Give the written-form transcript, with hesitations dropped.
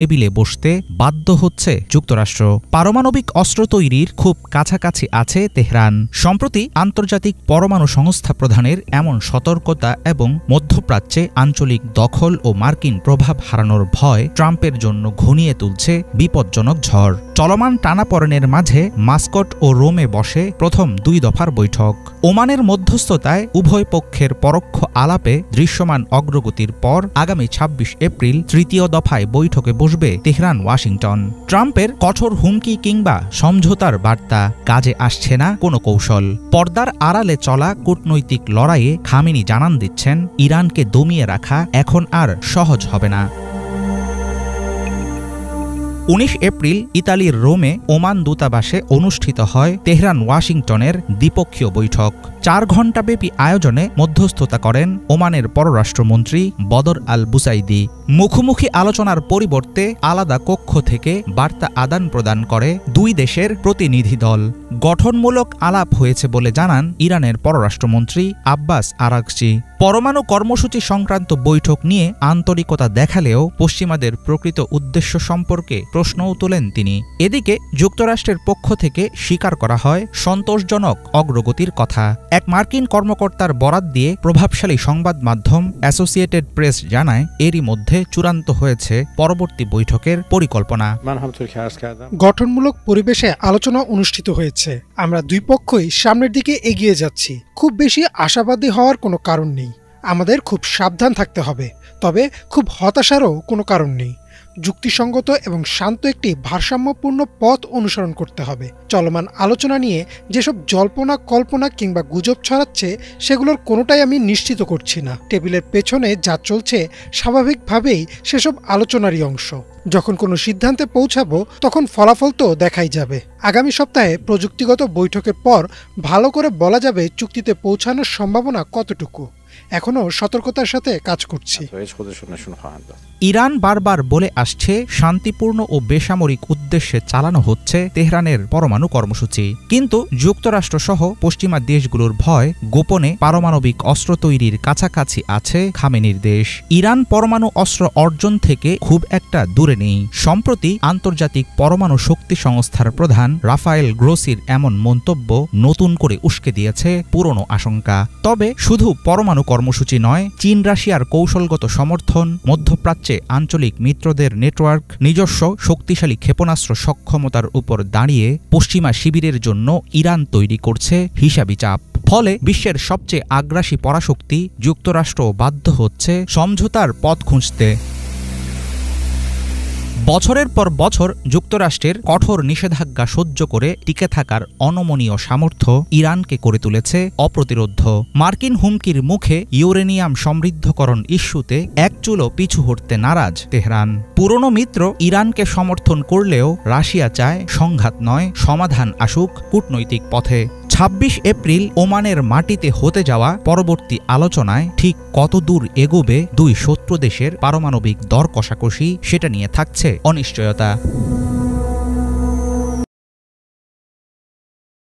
টেবিলে বসতে বাধ্য হচ্ছে যুক্তরাষ্ট্র। পারমাণবিক অস্ত্র তৈরির খুব কাছাকাছি আছে তেহরান। সম্প্রতি আন্তর্জাতিক পরমাণু সংস্থা প্রধানের এমন সতর্কতা এবং মধ্যপ্রাচ্যে আঞ্চলিক দখল ও মার্কিন প্রভাব হারানোর ভয় ট্রাম্পের জন্য ঘনিয়ে তুলছে বিপজ্জনক ঝড়। চলমান টানাপড়েনের মাঝে মাস্কট ও রোমে বসে প্রথম 2 দফার বৈঠক। ওমানের মধ্যস্থতায় উভয় পক্ষের পরোক্ষ আলাপে দৃশ্যমান অগ্রগতির পর আগামী 26 এপ্রিল তৃতীয় দফায় বৈঠকে বসবে তেহরান ওয়াশিংটন। ট্রাম্পের কঠোর হুমকি কিংবা সমঝোতার বার্তা কাজে আসছে না কোনো কৌশল। পর্দার আড়ালে চলা কূটনৈতিক লড়াইয়ে খামেনি জানান দিচ্ছেন, ইরানকে দমিয়ে রাখা এখন আর সহজ হবে না। 19 এপ্রিল ইতালির রোমে ওমান দূতাবাসে অনুষ্ঠিত হয় তেহরান ওয়াশিংটনের দ্বিপক্ষীয় বৈঠক। 4 ঘণ্টাব্যাপী আয়োজনে মধ্যস্থতা করেন ওমানের পররাষ্ট্রমন্ত্রী বদর আল বুসাইদি। মুখোমুখি আলোচনার পরিবর্তে আলাদা কক্ষ থেকে বার্তা আদান প্রদান করে 2 দেশের প্রতিনিধি দল। গঠনমূলক আলাপ হয়েছে বলে জানান ইরানের পররাষ্ট্রমন্ত্রী আব্বাস আরাগচি। পরমাণু কর্মসূচি সংক্রান্ত বৈঠক নিয়ে আন্তরিকতা দেখালেও পশ্চিমাদের প্রকৃত উদ্দেশ্য সম্পর্কে প্রশ্নও তোলেন তিনি। এদিকে যুক্তরাষ্ট্রের পক্ষ থেকে স্বীকার করা হয় সন্তোষজনক অগ্রগতির কথা। এক মার্কিন কর্মকর্তার বরাত দিয়ে প্রভাবশালী সংবাদ মাধ্যম অ্যাসোসিয়েটেড প্রেস জানায়, এরই মধ্যে চূড়ান্ত হয়েছে পরবর্তী বৈঠকের পরিকল্পনা। গঠনমূলক পরিবেশে আলোচনা অনুষ্ঠিত হয়েছে। আমরা 2 পক্ষই সামনের দিকে এগিয়ে যাচ্ছি। খুব বেশি আশাবাদী হওয়ার কোনো কারণ নেই। আমাদের খুব সাবধান থাকতে হবে, তবে খুব হতাশারও কোনো কারণ নেই। যুক্তিসঙ্গত এবং শান্ত একটি ভারসাম্যপূর্ণ পথ অনুসরণ করতে হবে। চলমান আলোচনা নিয়ে যেসব জল্পনা কল্পনা কিংবা গুজব ছড়াচ্ছে সেগুলোর কোনোটাই আমি নিশ্চিত করছি না। টেবিলের পেছনে যা চলছে স্বাভাবিকভাবেই সেসব আলোচনারই অংশ। যখন কোনো সিদ্ধান্তে পৌঁছাবো তখন ফলাফল তো দেখাই যাবে। আগামী সপ্তাহে প্রযুক্তিগত বৈঠকের পর ভালো করে বলা যাবে চুক্তিতে পৌঁছানোর সম্ভাবনা কতটুকু। এখনও সতর্কতার সাথে কাজ করছি। ইরান বারবার বলে আসছে শান্তিপূর্ণ ও বেসামরিক উদ্দেশ্যে চালানো হচ্ছে তেহরানের পরমাণু কর্মসূচি। কিন্তু যুক্তরাষ্ট্রসহ পশ্চিমা দেশগুলোর ভয় গোপনে পারমাণবিক অস্ত্র তৈরির কাছাকাছি আছে খামেনির দেশ। ইরান পরমাণু অস্ত্র অর্জন থেকে খুব একটা দূরে নেই। সম্প্রতি আন্তর্জাতিক পরমাণু শক্তি সংস্থার প্রধান রাফায়েল গ্রোসির এমন মন্তব্য নতুন করে উস্কে দিয়েছে পুরনো আশঙ্কা। তবে শুধু পরমাণু কর্মসূচি নয়, চীন রাশিয়ার কৌশলগত সমর্থন, মধ্যপ্রাচ্যে আঞ্চলিক মিত্রদের নেটওয়ার্ক, নিজস্ব শক্তিশালী ক্ষেপণাস্ত্র সক্ষমতার উপর দাঁড়িয়ে পশ্চিমা শিবিরের জন্য ইরান তৈরি করছে হিসাবি চাপ। ফলে বিশ্বের সবচেয়ে আগ্রাসী পরাশক্তি যুক্তরাষ্ট্র বাধ্য হচ্ছে সমঝোতার পথ খুঁজতে। বছরের পর বছর যুক্তরাষ্ট্রের কঠোর নিষেধাজ্ঞা সহ্য করে টিকে থাকার অনমনীয় সামর্থ্য ইরানকে করে তুলেছে অপ্রতিরোধ্য। মার্কিন হুমকির মুখে ইউরেনিয়াম সমৃদ্ধকরণ ইস্যুতে এক চুলও পিছু হটতে নারাজ তেহরান। পুরনো মিত্র ইরানকে সমর্থন করলেও রাশিয়া চায় সংঘাত নয়, সমাধান আসুক কূটনৈতিক পথে। 26 এপ্রিল ওমানের মাটিতে হতে যাওয়া পরবর্তী আলোচনায় ঠিক কত দূর এগোবে 2 শত্রু দেশের পারমাণবিক দর কষাকষি, সেটা নিয়ে থাকছে অনিশ্চয়তা।